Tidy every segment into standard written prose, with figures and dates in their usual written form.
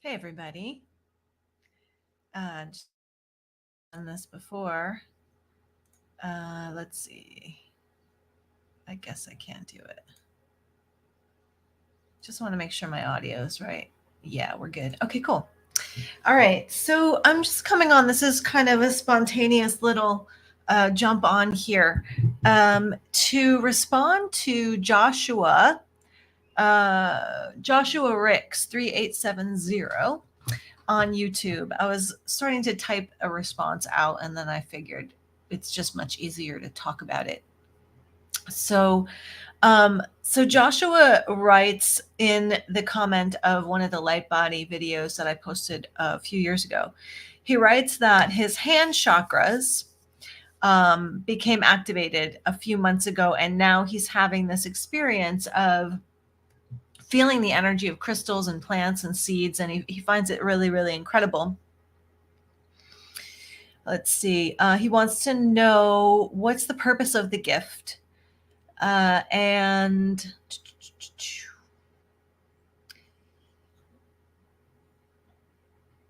Hey everybody. Just done this before. Let's see. I guess I can't do it. Just want to make sure my audio is right. Yeah, we're good. Okay, cool. All right. So I'm just coming on. This is kind of a spontaneous little jump on here to respond to Joshua Ricks 3870 on YouTube. I was starting to type a response out and then I figured it's just much easier to talk about it. So Joshua writes in the comment of one of the light body videos that I posted a few years ago. He writes that his hand chakras became activated a few months ago, and now he's having this experience of feeling the energy of crystals and plants and seeds, and he finds it really, really incredible. Let's see. He wants to know what's the purpose of the gift. And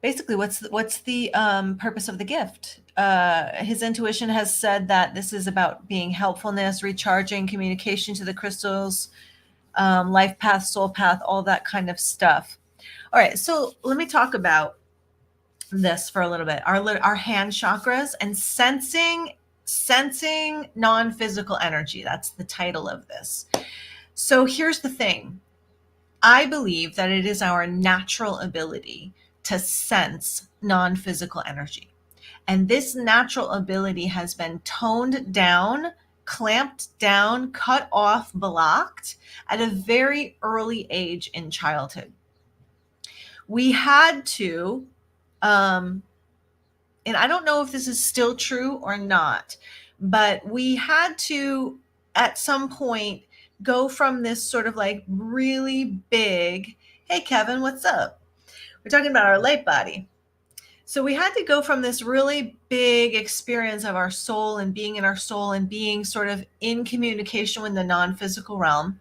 basically, what's the purpose of the gift? His intuition has said that this is about being helpfulness, recharging, communication to the crystals, life path, soul path, all that kind of stuff. All right, so let me talk about this for a little bit. Our hand chakras and sensing non-physical energy. That's the title of this. So here's the thing. I believe that it is our natural ability to sense non-physical energy. And this natural ability has been toned down, clamped down, cut off, blocked at a very early age in childhood. We had to, and I don't know if this is still true or not, but we had to, at some point, go from this sort of like really big, hey, Kevin, what's up? We're talking about our light body. So we had to go from this really big experience of our soul and being in our soul and being sort of in communication with the non-physical realm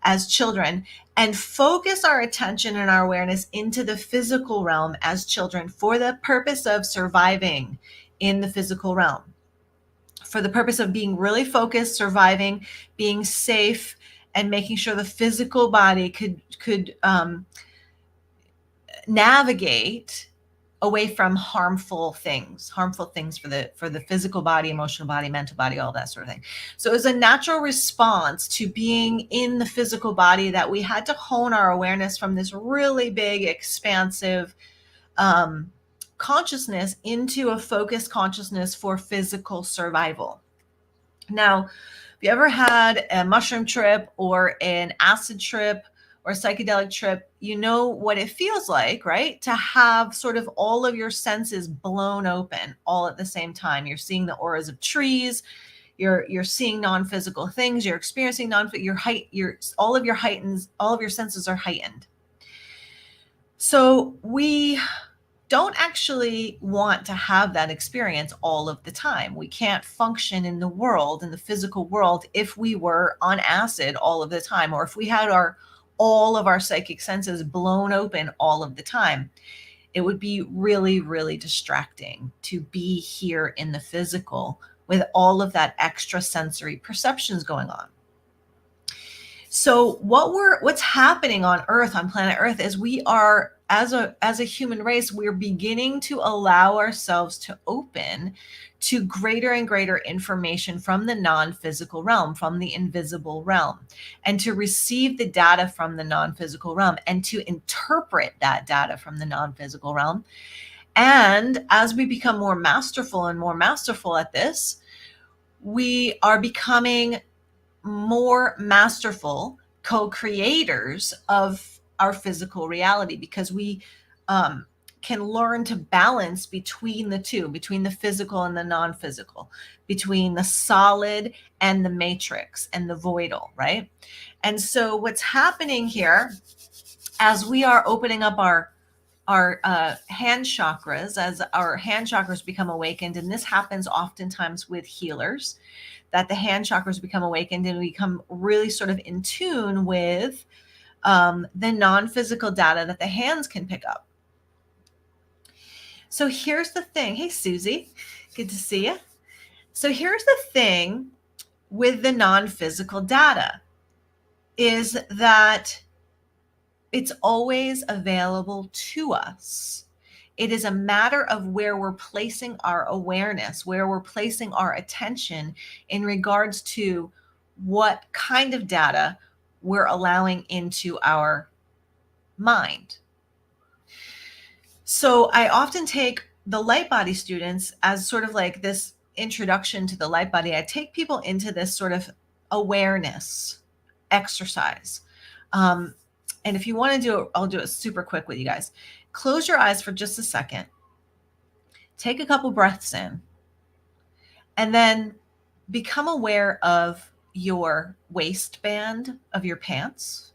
as children and focus our attention and our awareness into the physical realm as children for the purpose of surviving in the physical realm, for the purpose of being really focused, surviving, being safe, and making sure the physical body could navigate away from harmful things for the physical body, emotional body, mental body, all that sort of thing. So it was a natural response to being in the physical body that we had to hone our awareness from this really big, expansive consciousness into a focused consciousness for physical survival. Now, have you ever had a mushroom trip or an acid trip or a psychedelic trip? You know what it feels like, right? To have sort of all of your senses blown open all at the same time. You're seeing the auras of trees, you're seeing non-physical things, you're experiencing all of your senses are heightened. So we don't actually want to have that experience all of the time. We can't function in the physical world, if we were on acid all of the time, or if we had all of our psychic senses blown open all of the time. It would be really, really distracting to be here in the physical with all of that extra sensory perceptions going on. So what's happening on Earth, on planet Earth, is we are, as a human race, we're beginning to allow ourselves to open to greater and greater information from the non-physical realm, from the invisible realm, and to receive the data from the non-physical realm and to interpret that data from the non-physical realm. And as we become more masterful and more masterful at this, we are becoming more masterful co-creators of our physical reality, because we can learn to balance between the two, between the physical and the non-physical, between the solid and the matrix and the voidal, right? And so what's happening here, as we are opening up our hand chakras, as our hand chakras become awakened, and this happens oftentimes with healers, that the hand chakras become awakened and we become really sort of in tune with the non-physical data that the hands can pick up. So here's the thing. Hey, Susie, good to see you. So here's the thing with the non-physical data is that it's always available to us. It is a matter of where we're placing our awareness, where we're placing our attention in regards to what kind of data we're allowing into our mind. So I often take the light body students as sort of like this introduction to the light body. I take people into this sort of awareness exercise. And if you want to do it, I'll do it super quick with you guys. Close your eyes for just a second. Take a couple breaths in. And then become aware of your waistband of your pants,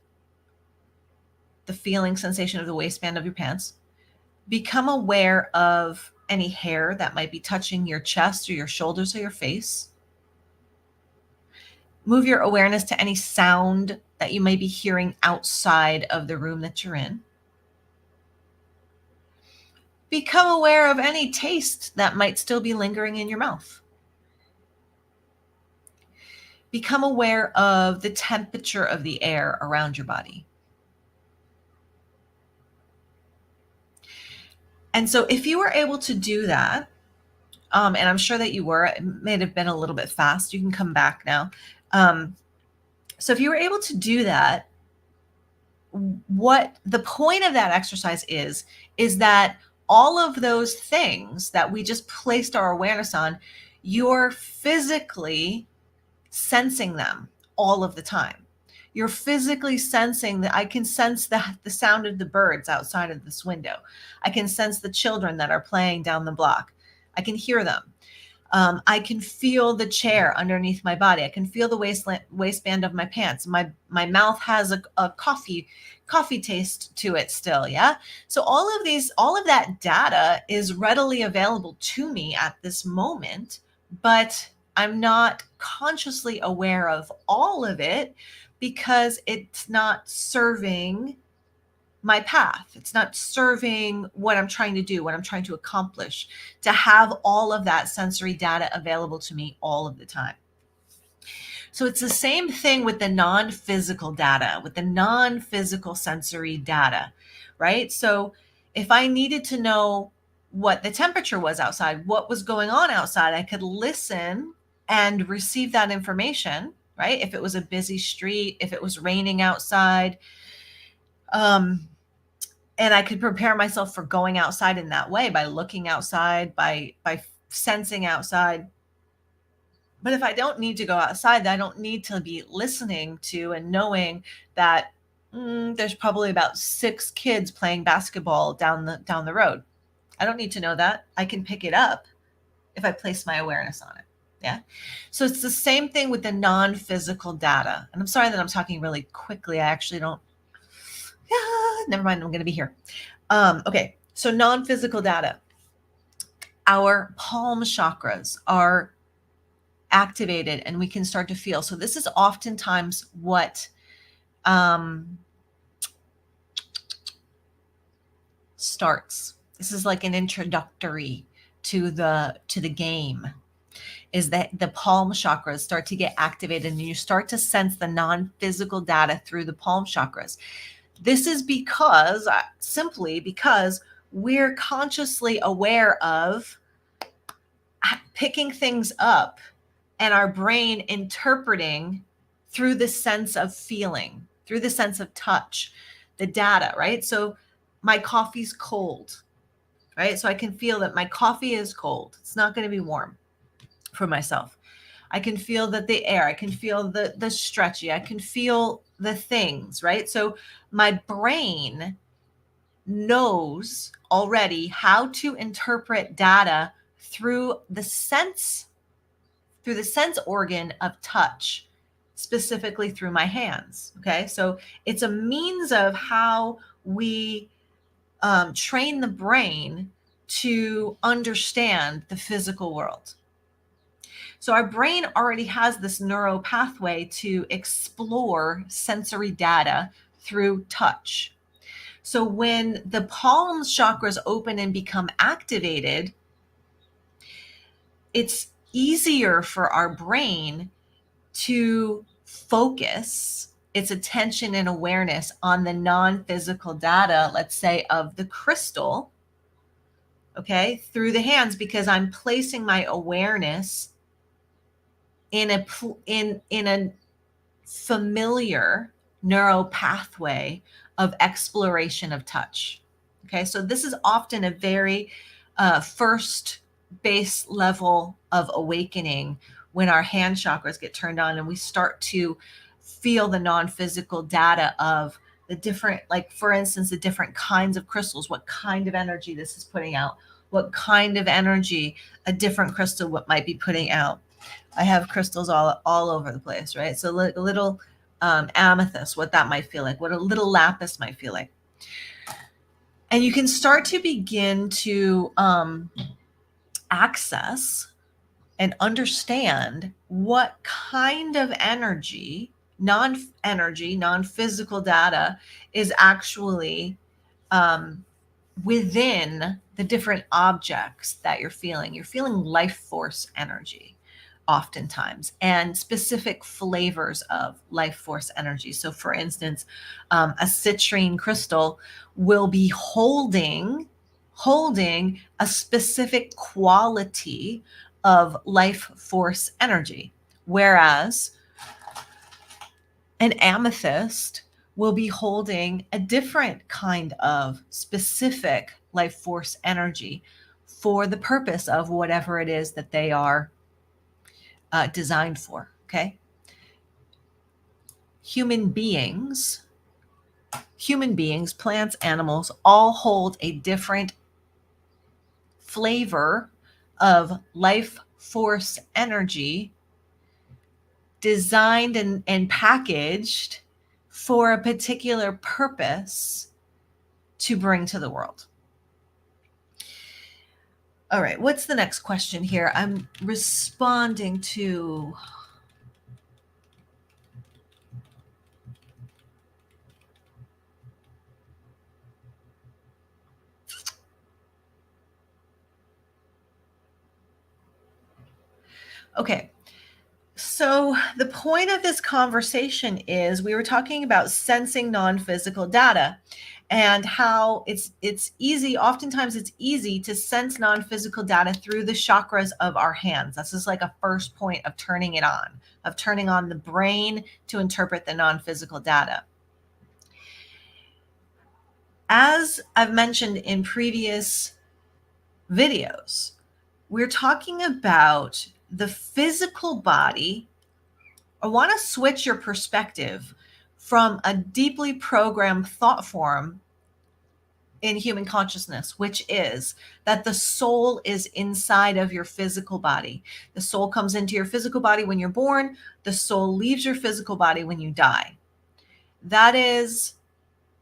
the feeling sensation of the waistband of your pants. Become aware of any hair that might be touching your chest or your shoulders or your face. Move your awareness to any sound that you may be hearing outside of the room that you're in. Become aware of any taste that might still be lingering in your mouth. Become aware of the temperature of the air around your body. And so if you were able to do that, and I'm sure that you were, it may have been a little bit fast. You can come back now. So if you were able to do that, what the point of that exercise is that all of those things that we just placed our awareness on, you're physically sensing them all of the time. You're physically sensing that I can sense the sound of the birds outside of this window. I can sense the children that are playing down the block. I can hear them. I can feel the chair underneath my body. I can feel the waistband of my pants. My mouth has a coffee taste to it still. Yeah. So all of that data is readily available to me at this moment, but I'm not consciously aware of all of it because it's not serving my path. It's not serving what I'm trying to do, what I'm trying to accomplish, to have all of that sensory data available to me all of the time. So it's the same thing with the non-physical data, with the non-physical sensory data, right? So if I needed to know what the temperature was outside, what was going on outside, I could listen and receive that information, right? If it was a busy street, if it was raining outside, and I could prepare myself for going outside in that way by looking outside, by sensing outside. But if I don't need to go outside, I don't need to be listening to and knowing that there's probably about 6 kids playing basketball down the road. I don't need to know that. I can pick it up if I place my awareness on it. Yeah. So it's the same thing with the non-physical data. And I'm sorry that I'm talking really quickly. I actually don't. Yeah, never mind. I'm going to be here. Okay. So non-physical data. Our palm chakras are activated and we can start to feel. So this is oftentimes what starts. This is like an introductory to the game, is that the palm chakras start to get activated and you start to sense the non-physical data through the palm chakras. This is simply because we're consciously aware of picking things up and our brain interpreting through the sense of feeling, through the sense of touch, the data, right? So my coffee's cold, right? So I can feel that my coffee is cold. It's not going to be warm for myself. I can feel that the air, I can feel the stretchy, I can feel the things, right? So my brain knows already how to interpret data through the sense organ of touch, specifically through my hands. Okay. So it's a means of how we train the brain to understand the physical world. So our brain already has this neural pathway to explore sensory data through touch. So when the palm chakras open and become activated, it's easier for our brain to focus its attention and awareness on the non-physical data, let's say of the crystal, okay, through the hands, because I'm placing my awareness in a familiar neural pathway of exploration of touch. Okay, so this is often a very first base level of awakening when our hand chakras get turned on and we start to feel the non-physical data of the different, like for instance, the different kinds of crystals, what kind of energy this is putting out, what kind of energy a different crystal might be putting out. I have crystals all over the place, right? So a little amethyst, what that might feel like, what a little lapis might feel like. And you can start to begin to access and understand what kind of energy, non-physical data is actually within the different objects that you're feeling. You're feeling life force energy oftentimes, and specific flavors of life force energy. So for instance, a citrine crystal will be holding a specific quality of life force energy, whereas an amethyst will be holding a different kind of specific life force energy for the purpose of whatever it is that they are designed for. Okay. Human beings, plants, animals, all hold a different flavor of life force energy designed and packaged for a particular purpose to bring to the world. All right, what's the next question here? I'm responding to... Okay, so the point of this conversation is we were talking about sensing non-physical data and how it's easy, oftentimes it's easy to sense non-physical data through the chakras of our hands. That's just like a first point of turning it on, of turning on the brain to interpret the non-physical data. As I've mentioned in previous videos, we're talking about the physical body. I want to switch your perspective from a deeply programmed thought form in human consciousness, which is that the soul is inside of your physical body. The soul comes into your physical body when you're born. The soul leaves your physical body when you die. That is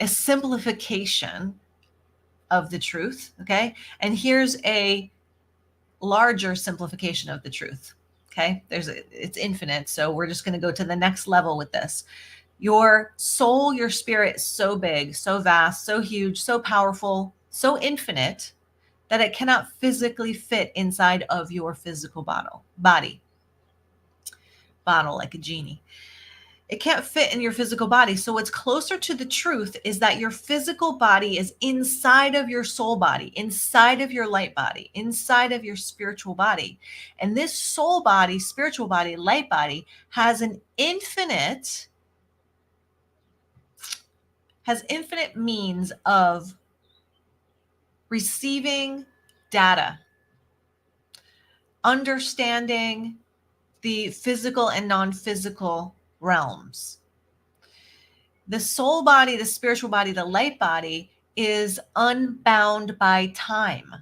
a simplification of the truth, okay? And here's a larger simplification of the truth, okay? It's infinite, so we're just going to go to the next level with this. Your soul, your spirit is so big, so vast, so huge, so powerful, so infinite that it cannot physically fit inside of your physical body, like a genie. It can't fit in your physical body. So what's closer to the truth is that your physical body is inside of your soul body, inside of your light body, inside of your spiritual body. And this soul body, spiritual body, light body has infinite means of receiving data, understanding the physical and non-physical realms. The soul body, the spiritual body, the light body is unbound by time.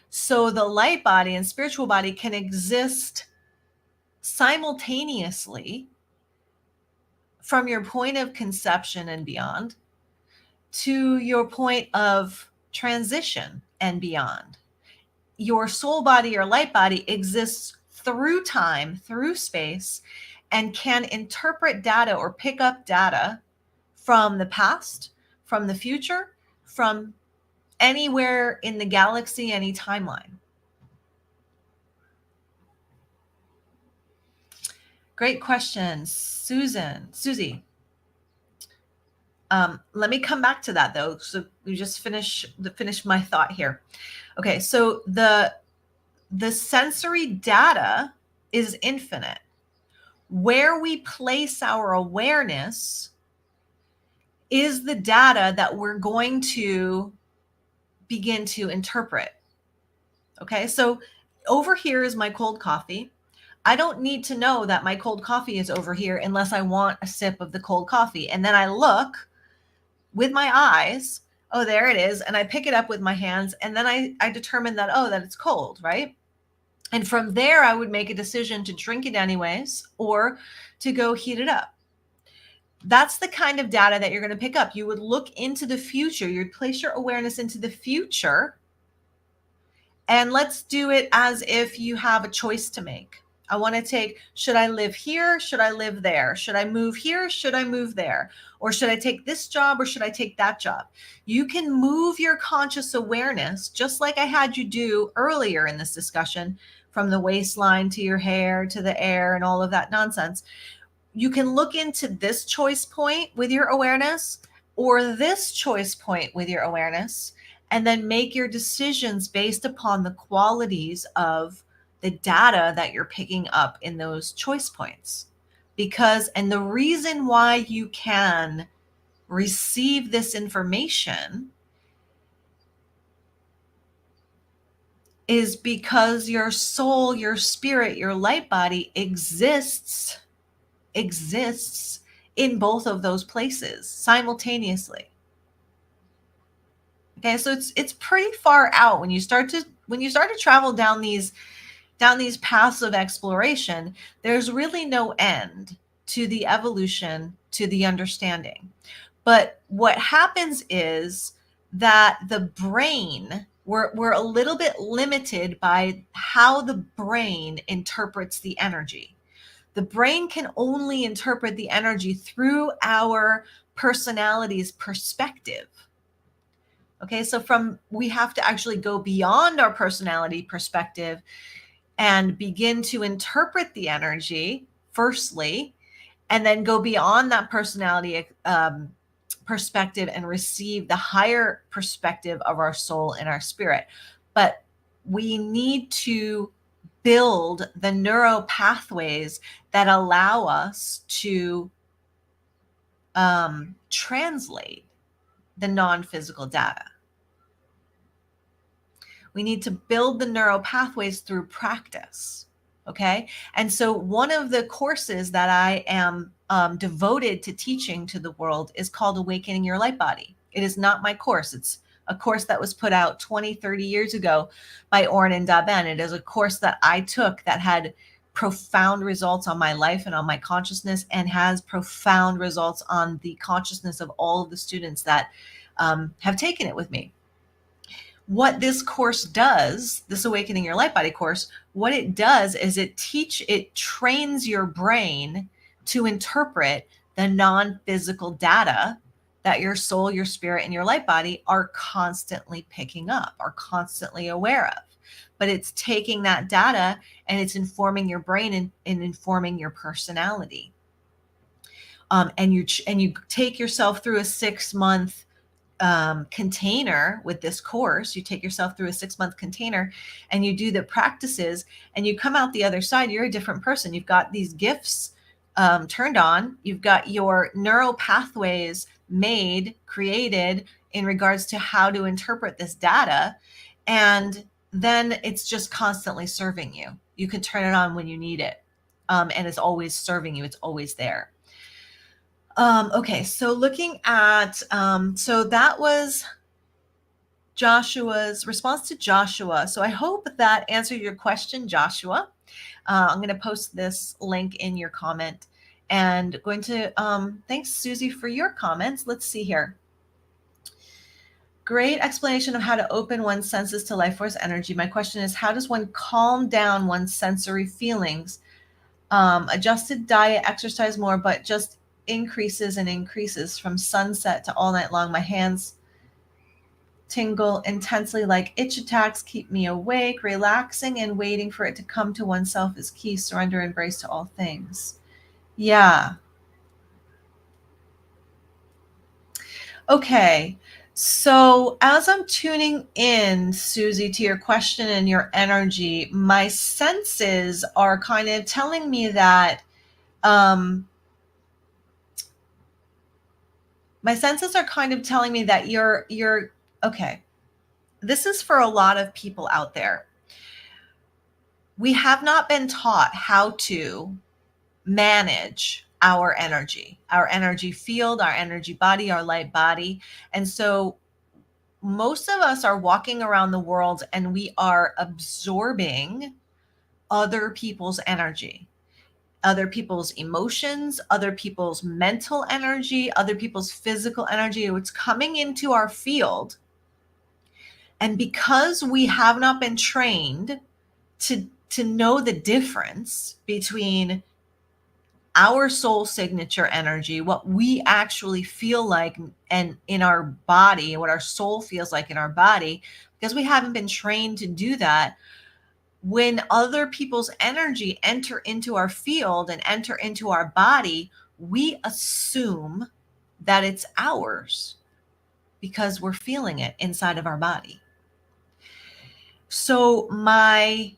So the light body and spiritual body can exist simultaneously from your point of conception and beyond to your point of transition and beyond. Your soul body or light body exists through time, through space, and can interpret data or pick up data from the past, from the future, from anywhere in the galaxy, any timeline. Great question, Susie. Let me come back to that though. So we just finish my thought here. Okay, so the sensory data is infinite. Where we place our awareness is the data that we're going to begin to interpret. Okay, so over here is my cold coffee. I don't need to know that my cold coffee is over here unless I want a sip of the cold coffee. And then I look with my eyes, oh, there it is. And I pick it up with my hands. And then I determine that, oh, that it's cold, right? And from there, I would make a decision to drink it anyways, or to go heat it up. That's the kind of data that you're going to pick up. You would look into the future. You'd place your awareness into the future. And let's do it as if you have a choice to make. I want to take, should I live here? Should I live there? Should I move here? Should I move there? Or should I take this job or should I take that job? You can move your conscious awareness, just like I had you do earlier in this discussion, from the waistline to your hair to the air and all of that nonsense. You can look into this choice point with your awareness or this choice point with your awareness, and then make your decisions based upon the qualities of the data that you're picking up in those choice points. And the reason why you can receive this information is because your soul, your spirit, your light body exists in both of those places simultaneously. Okay, so it's pretty far out when you start to travel down these paths of exploration. There's really no end to the evolution, to the understanding. But what happens is that the brain, we're a little bit limited by how the brain interprets the energy. The brain can only interpret the energy through our personality's perspective. Okay, so we have to actually go beyond our personality perspective and begin to interpret the energy firstly, and then go beyond that personality perspective and receive the higher perspective of our soul and our spirit. But we need to build the neuro pathways that allow us to translate the non-physical data. We need to build the neural pathways through practice. Okay. And so one of the courses that I am devoted to teaching to the world is called Awakening Your Light Body. It is not my course. It's a course that was put out 20, 30 years ago by Orrin and Daben. It is a course that I took that had profound results on my life and on my consciousness, and has profound results on the consciousness of all of the students that have taken it with me. What this course does, this Awakening Your Light Body course, what it does is it trains your brain to interpret the non-physical data that your soul, your spirit, and your light body are constantly picking up, are constantly aware of. But it's taking that data and it's informing your brain and informing your personality. And you take yourself through a 6-month container with this course. You take yourself through a 6-month container and you do the practices, and you come out the other side. You're a different person. You've got these gifts turned on. You've got your neural pathways created in regards to how to interpret this data. And then it's just constantly serving you. You can turn it on when you need it. And it's always serving you. It's always there. Okay, so looking at, so that was Joshua's response to Joshua. So I hope that answered your question, Joshua. I'm going to post this link in your comment, and going to, thanks Susie for your comments. Let's see here. Great explanation of how to open one's senses to life force energy. My question is, how does one calm down one's sensory feelings? Adjusted diet, exercise more, but just increases and increases from sunset to all night long. My hands tingle intensely like itch attacks, keep me awake. Relaxing and waiting for it to come to oneself is key. Surrender, embrace to all things. Yeah. Okay. So as I'm tuning in, Susie, to your question and your energy, my senses are kind of telling me that my senses are kind of telling me that you're okay. This is for a lot of people out there. We have not been taught how to manage our energy field, our energy body, our light body. And so most of us are walking around the world and we are absorbing other people's energy, other people's emotions, other people's mental energy, other people's physical energy. It's coming into our field. And because we have not been trained to know the difference between our soul signature energy, what we actually feel like and in our body, what our soul feels like in our body, because we haven't been trained to do that, when other people's energy enter into our field and enter into our body, we assume that it's ours because we're feeling it inside of our body. So my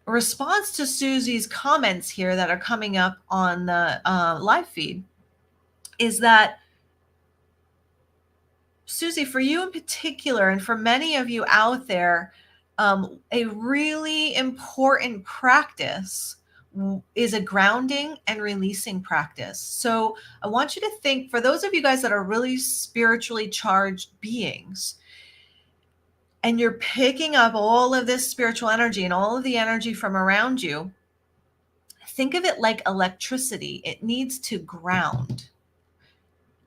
response to Susie's comments here that are coming up on the live feed is that, Susie, for you in particular, and for many of you out there, a really important practice is a grounding and releasing practice. So I want you to think, for those of you guys that are really spiritually charged beings, and you're picking up all of this spiritual energy and all of the energy from around you, think of it like electricity. It needs to ground,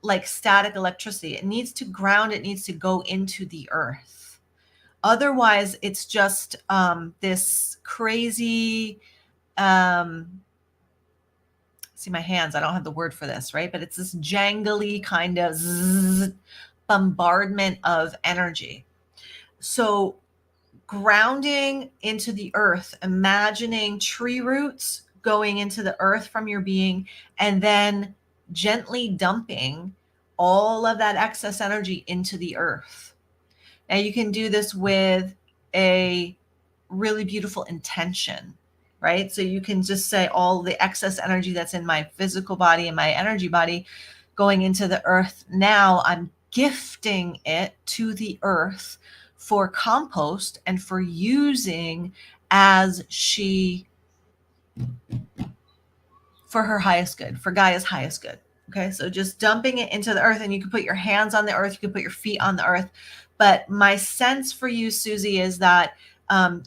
like static electricity. It needs to ground. It needs to go into the earth. Otherwise, it's just this crazy, see my hands, I don't have the word for this, right? But it's this jangly kind of bombardment of energy. So grounding into the earth, imagining tree roots going into the earth from your being, and then gently dumping all of that excess energy into the earth. Now you can do this with a really beautiful intention, right? So you can just say all the excess energy that's in my physical body and my energy body going into the earth. Now I'm gifting it to the earth for compost and for using as for her highest good, for Gaia's highest good. Okay, so just dumping it into the earth, and you can put your hands on the earth, you can put your feet on the earth. But my sense for you, Susie, is that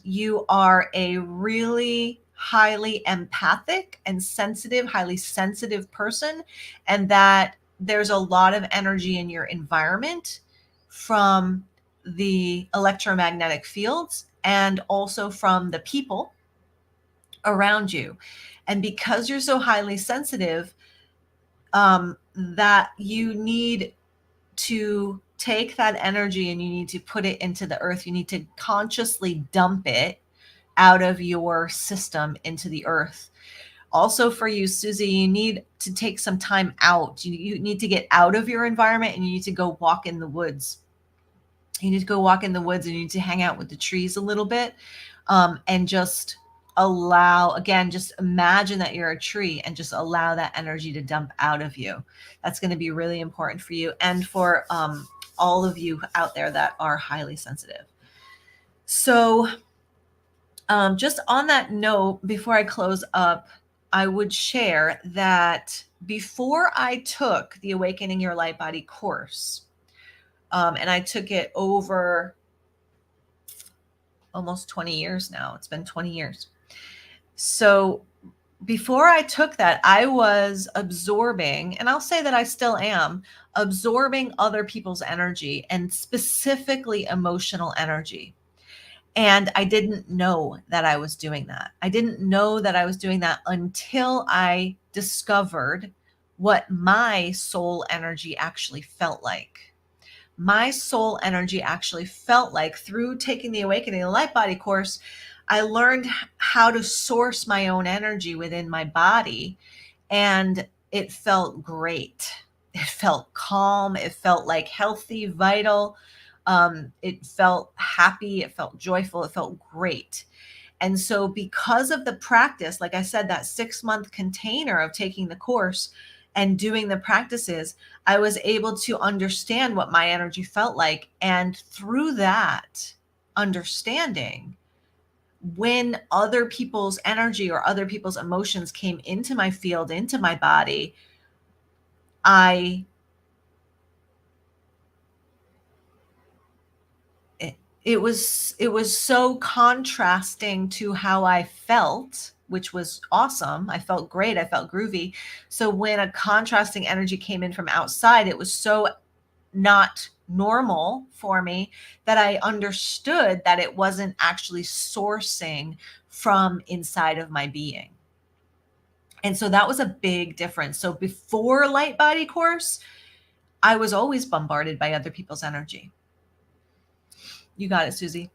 you are a really highly empathic and sensitive, highly sensitive person, and that there's a lot of energy in your environment from the electromagnetic fields and also from the people around you. And because you're so highly sensitive, that you need to take that energy and you need to put it into the earth. You need to consciously dump it out of your system into the earth. Also for you, Susie, you need to take some time out. You need to get out of your environment and you need to go walk in the woods. You need to go walk in the woods and you need to hang out with the trees a little bit, and just allow, again, just imagine that you're a tree and just allow that energy to dump out of you. That's going to be really important for you and for all of you out there that are highly sensitive. So just on that note, before I close up, I would share that before I took the Awakening Your Light Body course, and I took it over almost 20 years now. It's been 20 years. So before I took that, I was absorbing, and I'll say that I still am, absorbing other people's energy and specifically emotional energy. And I didn't know that I was doing that. I didn't know that I was doing that until I discovered what my soul energy actually felt like. My soul energy actually felt like, through taking the Awakening the Light Body course, I learned how to source my own energy within my body, and it felt great. It felt calm. It felt like healthy, vital. It felt happy. It felt joyful. It felt great. And so, because of the practice, like I said, that 6-month container of taking the course and doing the practices, I was able to understand what my energy felt like. And through that understanding, when other people's energy or other people's emotions came into my field, into my body, I it was so contrasting to how I felt, which was awesome. I felt great. I felt groovy. So when a contrasting energy came in from outside, it was so not normal for me that I understood that it wasn't actually sourcing from inside of my being. And so that was a big difference. So before Light Body course, I was always bombarded by other people's energy. You got it, Susie.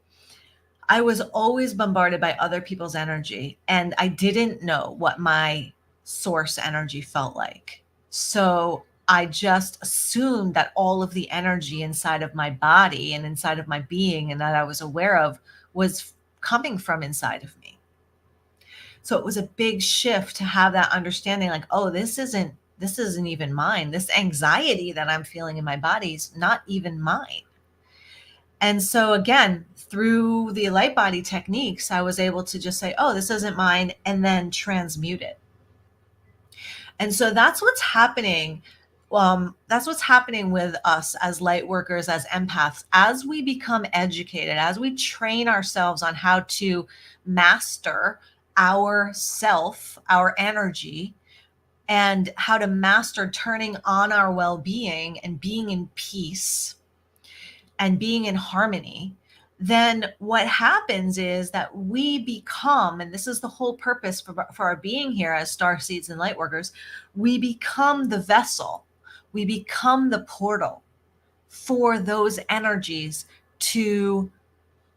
I was always bombarded by other people's energy, and I didn't know what my source energy felt like. So I just assumed that all of the energy inside of my body and inside of my being and that I was aware of was coming from inside of me. So it was a big shift to have that understanding, like, oh, this isn't even mine. This anxiety that I'm feeling in my body is not even mine. And so again, through the light body techniques, I was able to just say, oh, this isn't mine, and then transmute it. And so that's what's happening. That's what's happening with us as light workers, as empaths, as we become educated, as we train ourselves on how to master our self, our energy, and how to master turning on our well-being and being in peace and being in harmony. Then what happens is that we become, and this is the whole purpose for our being here as star seeds and light workers, we become the vessel, we become the portal for those energies to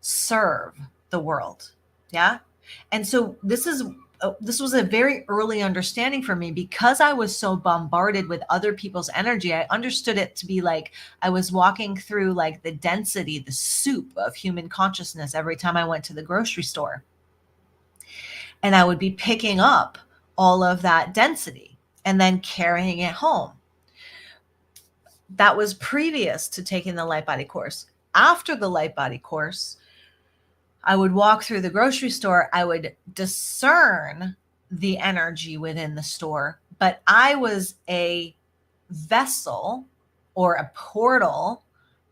serve the world. Yeah. And so this was a very early understanding for me, because I was so bombarded with other people's energy. I understood it to be like I was walking through like the density, the soup of human consciousness every time I went to the grocery store. And I would be picking up all of that density and then carrying it home. That was previous to taking the Light Body course. After the Light Body course, I would walk through the grocery store. I would discern the energy within the store, but I was a vessel or a portal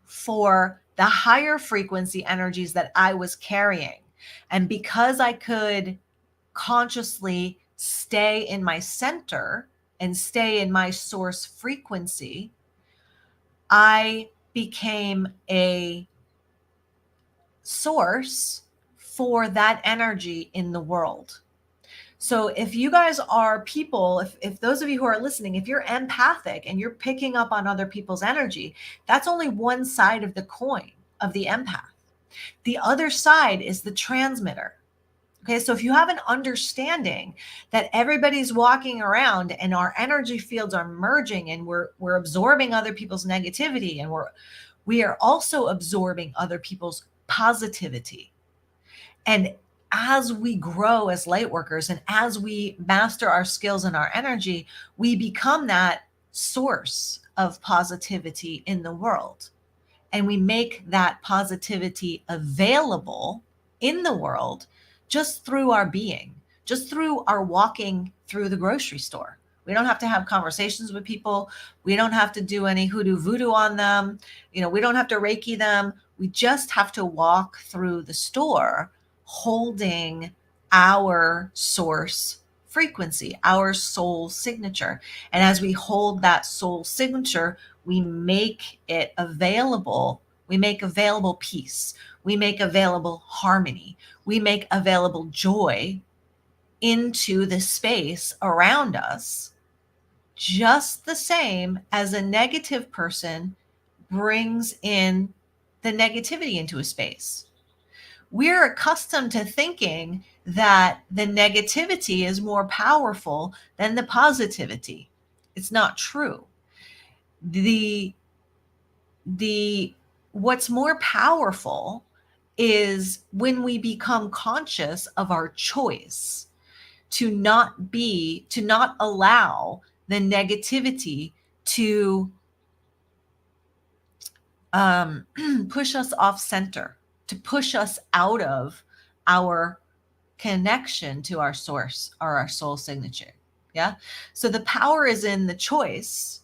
for the higher frequency energies that I was carrying. And because I could consciously stay in my center and stay in my source frequency, I became a source for that energy in the world. So if you guys are people, if those of you who are listening, if you're empathic and you're picking up on other people's energy, that's only one side of the coin of the empath. The other side is the transmitter. Okay, so if you have an understanding that everybody's walking around and our energy fields are merging and we're absorbing other people's negativity, and we are also absorbing other people's positivity. And as we grow as light workers and as we master our skills and our energy, we become that source of positivity in the world. And we make that positivity available in the world just through our being, just through our walking through the grocery store. We don't have to have conversations with people. We don't have to do any hoodoo voodoo on them. We don't have to Reiki them. We just have to walk through the store holding our source frequency, our soul signature. And as we hold that soul signature, we make it available We make available peace. We make available harmony. We make available joy into the space around us, just the same as a negative person brings in the negativity into a space. We're accustomed to thinking that the negativity is more powerful than the positivity. It's not true. The the what's more powerful is when we become conscious of our choice to not allow the negativity to push us off center, to push us out of our connection to our source or our soul signature. Yeah. So the power is in the choice.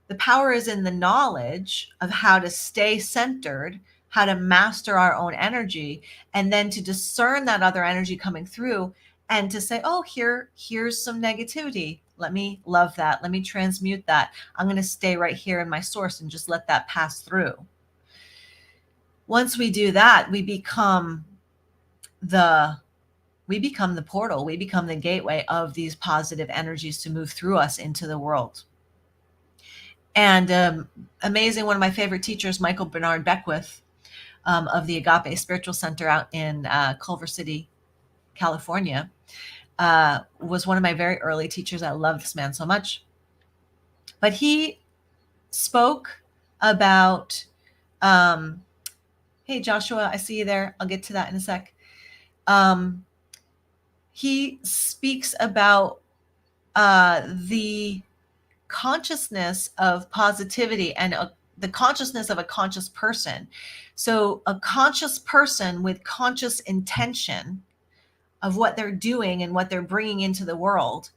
The power is in the knowledge of how to stay centered, how to master our own energy, and then to discern that other energy coming through and to say, oh, here's some negativity. Let me love that. Let me transmute that. I'm going to stay right here in my source and just let that pass through. Once we do that, we become the portal, we become the gateway of these positive energies to move through us into the world. And amazing, one of my favorite teachers, Michael Bernard Beckwith, of the Agape Spiritual Center out in Culver City, California, was one of my very early teachers. I love this man so much. But he spoke about, hey, Joshua, I see you there. I'll get to that in a sec. He speaks about the consciousness of positivity and the consciousness of a conscious person. So a conscious person with conscious intention of what they're doing and what they're bringing into the world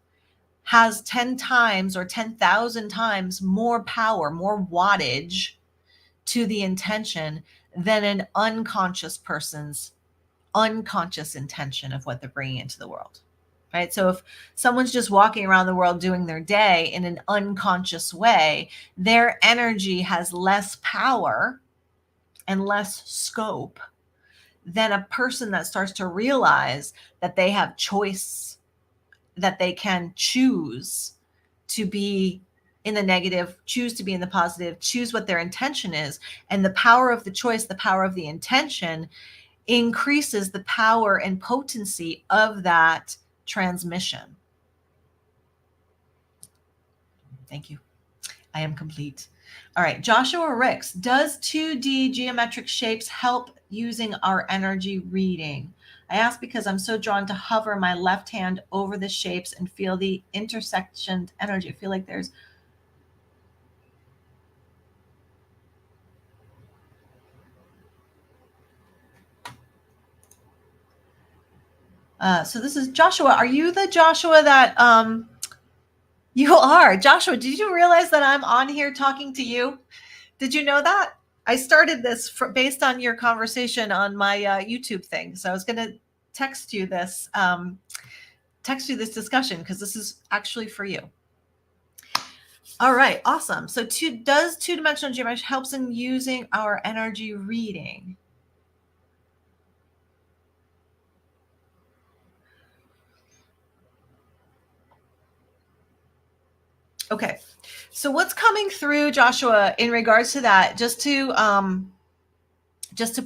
has 10 times or 10,000 times more power, more wattage to the intention than an unconscious person's unconscious intention of what they're bringing into the world, right? So if someone's just walking around the world doing their day in an unconscious way, their energy has less power and less scope than a person that starts to realize that they have choice, that they can choose to be in the negative, choose to be in the positive, choose what their intention is. And the power of the choice, the power of the intention increases the power and potency of that transmission. Thank you. I am complete. All right, Joshua Ricks, does 2D geometric shapes help using our energy reading? I ask because I'm so drawn to hover my left hand over the shapes and feel the intersection energy. I feel like there's so this is Joshua. Are you the Joshua that you are? Joshua, did you realize that I'm on here talking to you? Did you know that? I started this based on your conversation on my YouTube thing. So I was going to text you this discussion because this is actually for you. All right, awesome. So does two-dimensional geometry helps in using our energy reading? Okay, so what's coming through, Joshua, in regards to that, just to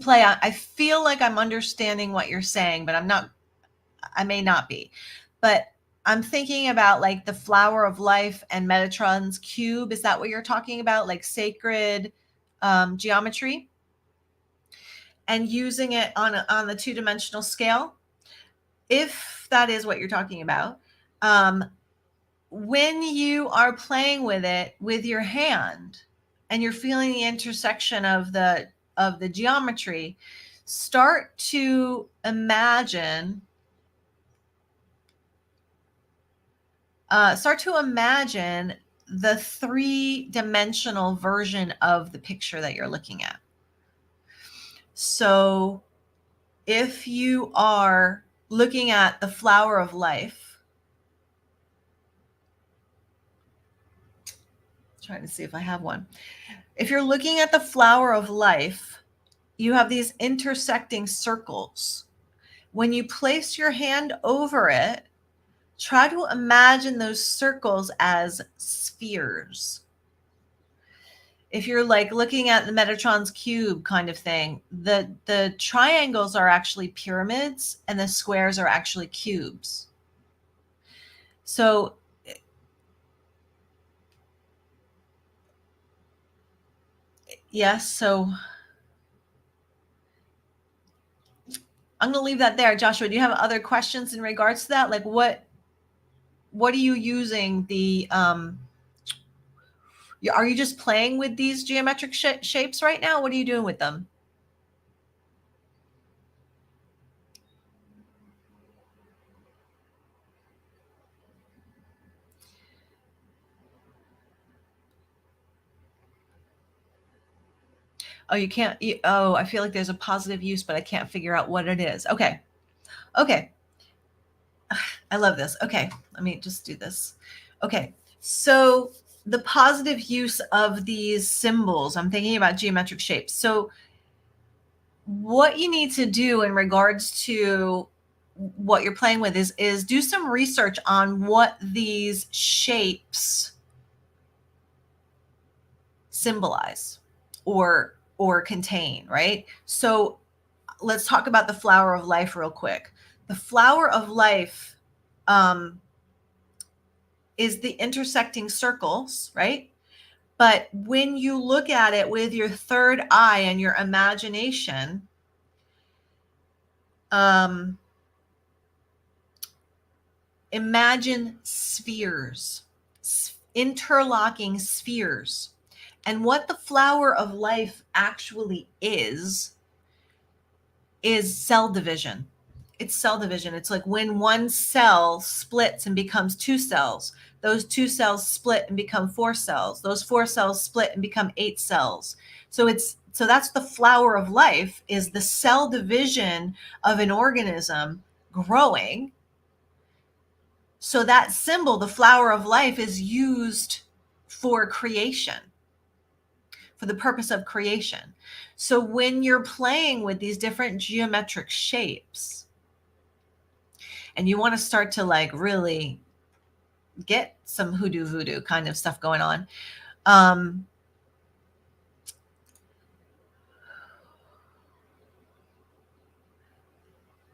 play out, I feel like I'm understanding what you're saying, but I may not be, but I'm thinking about like the flower of life and Metatron's cube. Is that what you're talking about? Like sacred geometry and using it on the two-dimensional scale? If that is what you're talking about, when you are playing with it with your hand and you're feeling the intersection of the geometry, start to imagine the three-dimensional version of the picture that you're looking at. So if you are looking at the flower of life, trying to see if I have one. If you're looking at the flower of life, you have these intersecting circles. When you place your hand over it, try to imagine those circles as spheres. If you're like looking at the Metatron's cube kind of thing, the triangles are actually pyramids and the squares are actually cubes. So yes, so I'm going to leave that there. Joshua, do you have other questions in regards to that? Like what are you using the are you just playing with these geometric shapes right now? What are you doing with them? Oh, you can't. Oh, I feel like there's a positive use, but I can't figure out what it is. Okay. Okay. I love this. Okay. Let me just do this. Okay. So the positive use of these symbols, I'm thinking about geometric shapes. So what you need to do in regards to what you're playing with is do some research on what these shapes symbolize or contain, right? So let's talk about the flower of life real quick. The flower of life is the intersecting circles, right? But when you look at it with your third eye and your imagination, imagine spheres, interlocking spheres. And what the flower of life actually is cell division. It's cell division. It's like when one cell splits and becomes two cells. Those two cells split and become four cells. Those four cells split and become 8 cells. So that's the flower of life, is the cell division of an organism growing. So that symbol, the flower of life, is used for creation, for the purpose of creation. So when you're playing with these different geometric shapes and you want to start to like really get some hoodoo voodoo kind of stuff going on,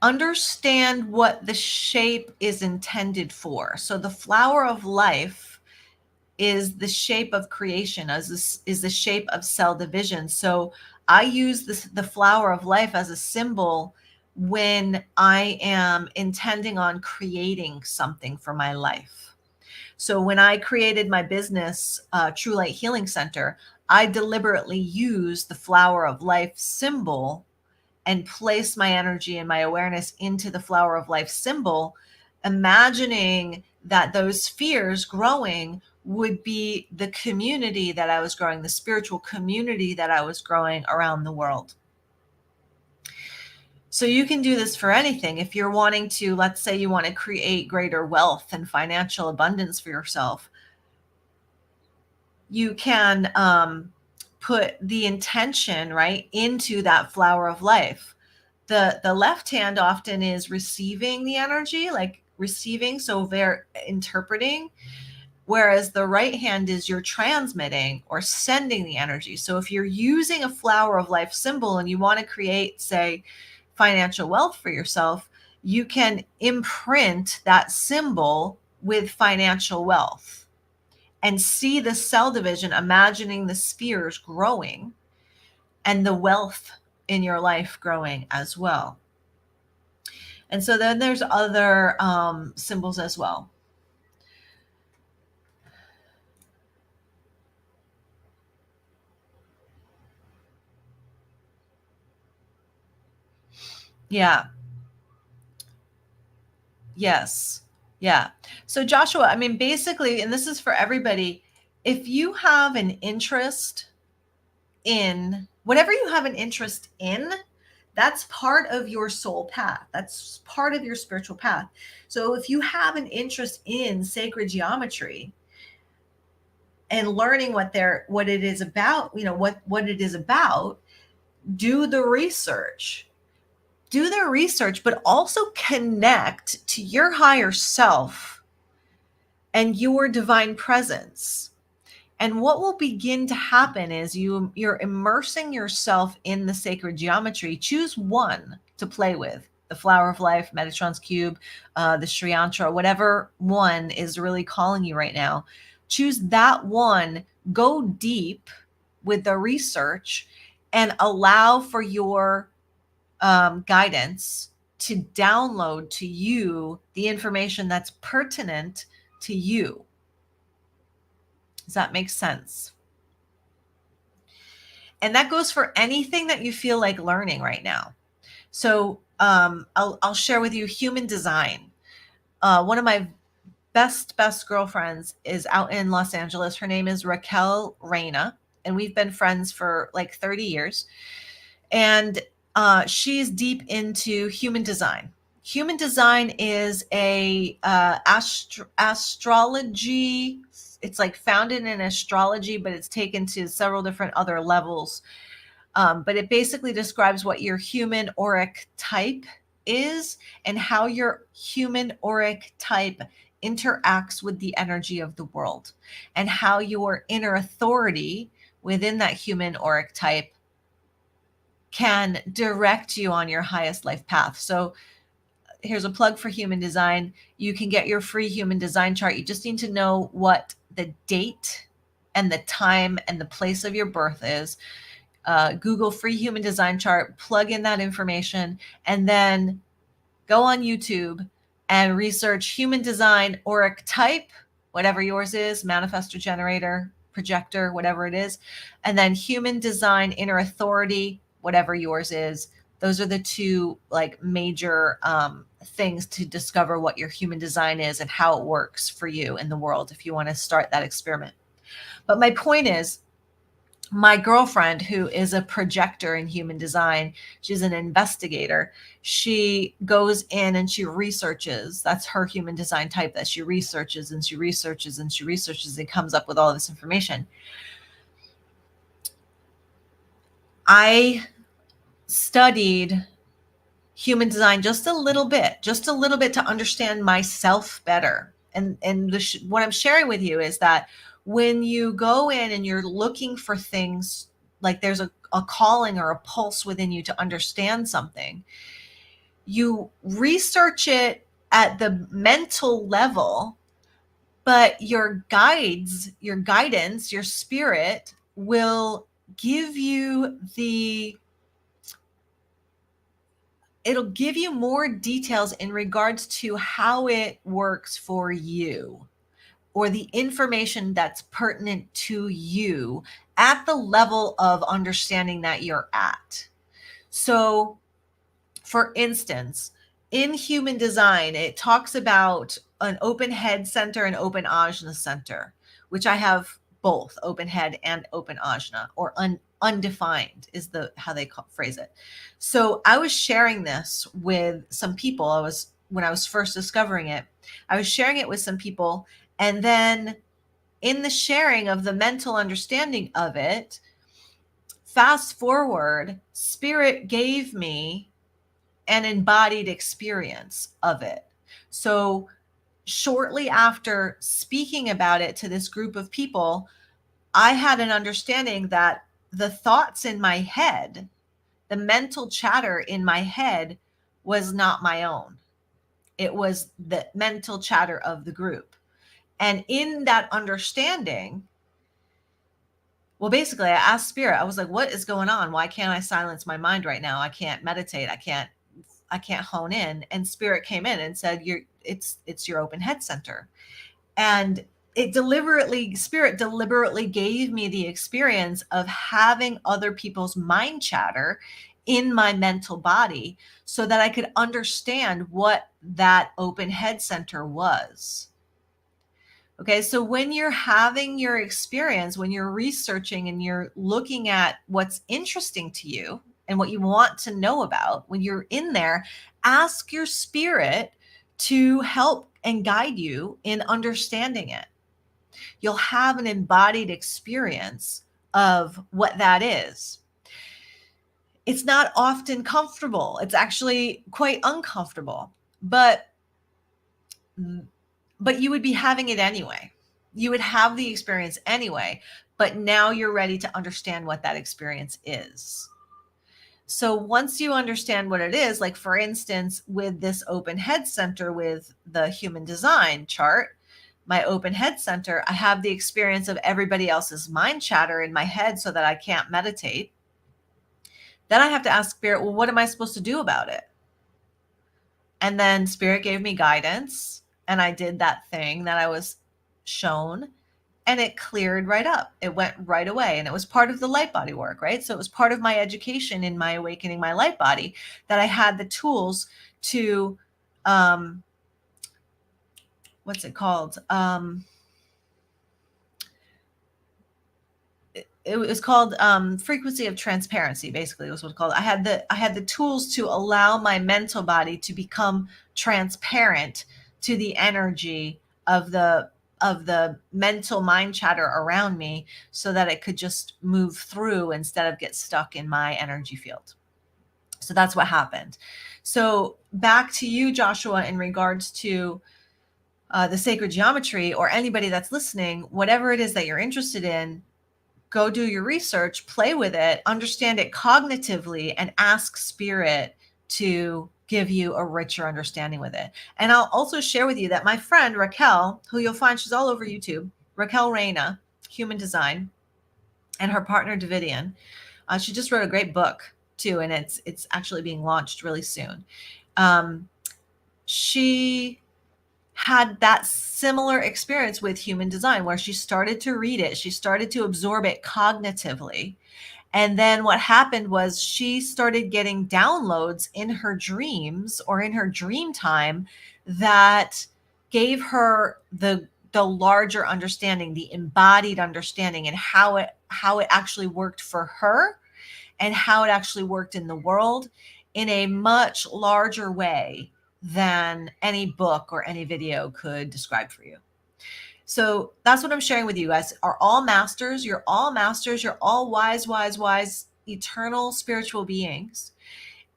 understand what the shape is intended for. So the flower of life is the shape of creation, is the shape of cell division. So I use the flower of life as a symbol when I am intending on creating something for my life. So when I created my business, True Light Healing Center, I deliberately used the flower of life symbol and place my energy and my awareness into the flower of life symbol, imagining that those spheres growing would be the community that I was growing, the spiritual community that I was growing around the world. So you can do this for anything. If you're wanting to, let's say you want to create greater wealth and financial abundance for yourself, you can put the intention right into that flower of life. The left hand often is receiving the energy, like receiving, so they're interpreting, whereas the right hand is you're transmitting or sending the energy. So if you're using a flower of life symbol and you want to create, say, financial wealth for yourself, you can imprint that symbol with financial wealth and see the cell division, imagining the spheres growing and the wealth in your life growing as well. And so then there's other symbols as well. Yeah. Yes. Yeah. So Joshua, I mean, basically, and this is for everybody, if you have an interest in whatever you have an interest in, that's part of your soul path. That's part of your spiritual path. So if you have an interest in sacred geometry and learning what it is about, what it is about, do the research. Do the research, but also connect to your higher self and your divine presence. And what will begin to happen is you're immersing yourself in the sacred geometry. Choose one to play with. The Flower of Life, Metatron's Cube, the Sri Yantra, whatever one is really calling you right now. Choose that one, go deep with the research, and allow for your guidance to download to you the information that's pertinent to you. Does that make sense? And that goes for anything that you feel like learning right now. So I'll share with you human design. One of my best girlfriends is out in Los Angeles. Her name is Raquel Reina, and we've been friends for like 30 years. And she's deep into human design. Human design is a astrology. It's like founded in astrology, but it's taken to several different other levels. But it basically describes what your human auric type is and how your human auric type interacts with the energy of the world, and how your inner authority within that human auric type can direct you on your highest life path. So here's a plug for human design. You can get your free human design chart. You just need to know what the date and the time and the place of your birth is. Google free human design chart, plug in that information, and then go on YouTube and research human design auric type, whatever yours is, manifestor, generator, projector, whatever it is, and then human design inner authority, whatever yours is. Those are the two like major things to discover what your human design is and how it works for you in the world if you want to start that experiment. But my point is, my girlfriend, who is a projector in human design, she's an investigator. She goes in and she researches. That's her human design type, that she researches and she researches and she researches and comes up with all this information. I studied human design just a little bit to understand myself better. And what I'm sharing with you is that when you go in and you're looking for things, like there's a calling or a pulse within you to understand something, you research it at the mental level, but your guidance, your spirit will give you it'll give you more details in regards to how it works for you, or the information that's pertinent to you at the level of understanding that you're at. So, for instance, in human design, it talks about an open head center and open ajna center, which I have both, open head and open ajna, or undefined is how they phrase it. So I was sharing this with some people. When I was first discovering it, I was sharing it with some people, and then in the sharing of the mental understanding of it, fast forward, spirit gave me an embodied experience of it. So shortly after speaking about it to this group of people, I had an understanding that the thoughts in my head, the mental chatter in my head, was not my own. It was the mental chatter of the group. And in that understanding, well, basically, I asked Spirit, I was like, what is going on? Why can't I silence my mind right now? I can't meditate. I can't hone in. And Spirit came in and said, it's your open head center. And Spirit deliberately gave me the experience of having other people's mind chatter in my mental body so that I could understand what that open head center was. Okay, so when you're having your experience, when you're researching and you're looking at what's interesting to you and what you want to know about, when you're in there, ask your spirit to help and guide you in understanding it. You'll have an embodied experience of what that is. It's not often comfortable. It's actually quite uncomfortable, but you would be having it anyway. You would have the experience anyway, but now you're ready to understand what that experience is. So once you understand what it is, like for instance, with this open head center with the human design chart, my open head center, I have the experience of everybody else's mind chatter in my head so that I can't meditate. Then I have to ask Spirit, well, what am I supposed to do about it? And then Spirit gave me guidance, and I did that thing that I was shown, and it cleared right up. It went right away. And it was part of the light body work, right? So it was part of my education in my awakening my light body that I had the tools to, what's it called? It was called frequency of transparency. Basically, was what it's called. I had the tools to allow my mental body to become transparent to the energy of the mental mind chatter around me, so that it could just move through instead of get stuck in my energy field. So that's what happened. So back to you, Joshua, in regards to the sacred geometry, or anybody that's listening, whatever it is that you're interested in, go do your research, play with it, understand it cognitively, and ask Spirit to give you a richer understanding with it. And I'll also share with you that my friend Raquel, who you'll find, she's all over YouTube, Raquel Reina, Human Design, and her partner Davidian, she just wrote a great book too, and it's actually being launched really soon. She had that similar experience with human design, where she started to read it, she started to absorb it cognitively. And then what happened was she started getting downloads in her dreams or in her dream time that gave her the larger understanding, the embodied understanding, and how it actually worked for her, and how it actually worked in the world in a much larger way than any book or any video could describe for you. So that's what I'm sharing with you guys. Are all masters. You're all masters. You're all wise, eternal spiritual beings.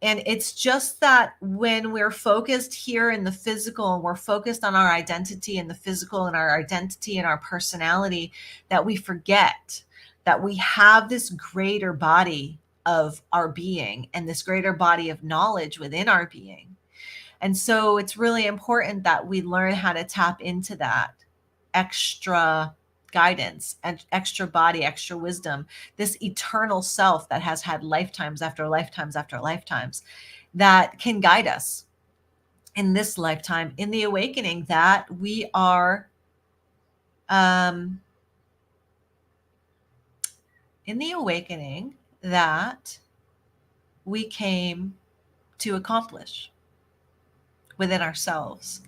And it's just that when we're focused here in the physical, and we're focused on our identity in the physical, and our identity and our personality, that we forget that we have this greater body of our being, and this greater body of knowledge within our being. And so it's really important that we learn how to tap into that extra guidance and extra body, extra wisdom, this eternal self that has had lifetimes after lifetimes after lifetimes, that can guide us in this lifetime in the awakening that we are in the awakening that we came to accomplish within ourselves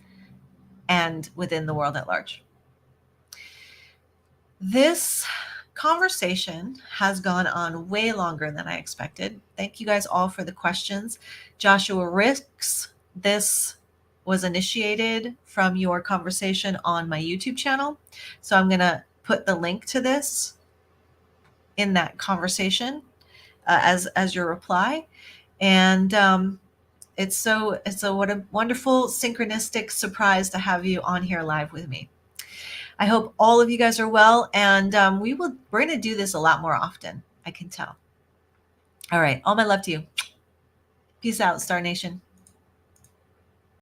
and within the world at large. This conversation has gone on way longer than I expected. Thank you guys all for the questions. Joshua Ricks, this was initiated from your conversation on my YouTube channel. So I'm going to put the link to this in that conversation as your reply. And what a wonderful synchronistic surprise to have you on here live with me. I hope all of you guys are well, and we're going to do this a lot more often, I can tell. All right. All my love to you. Peace out, Star Nation.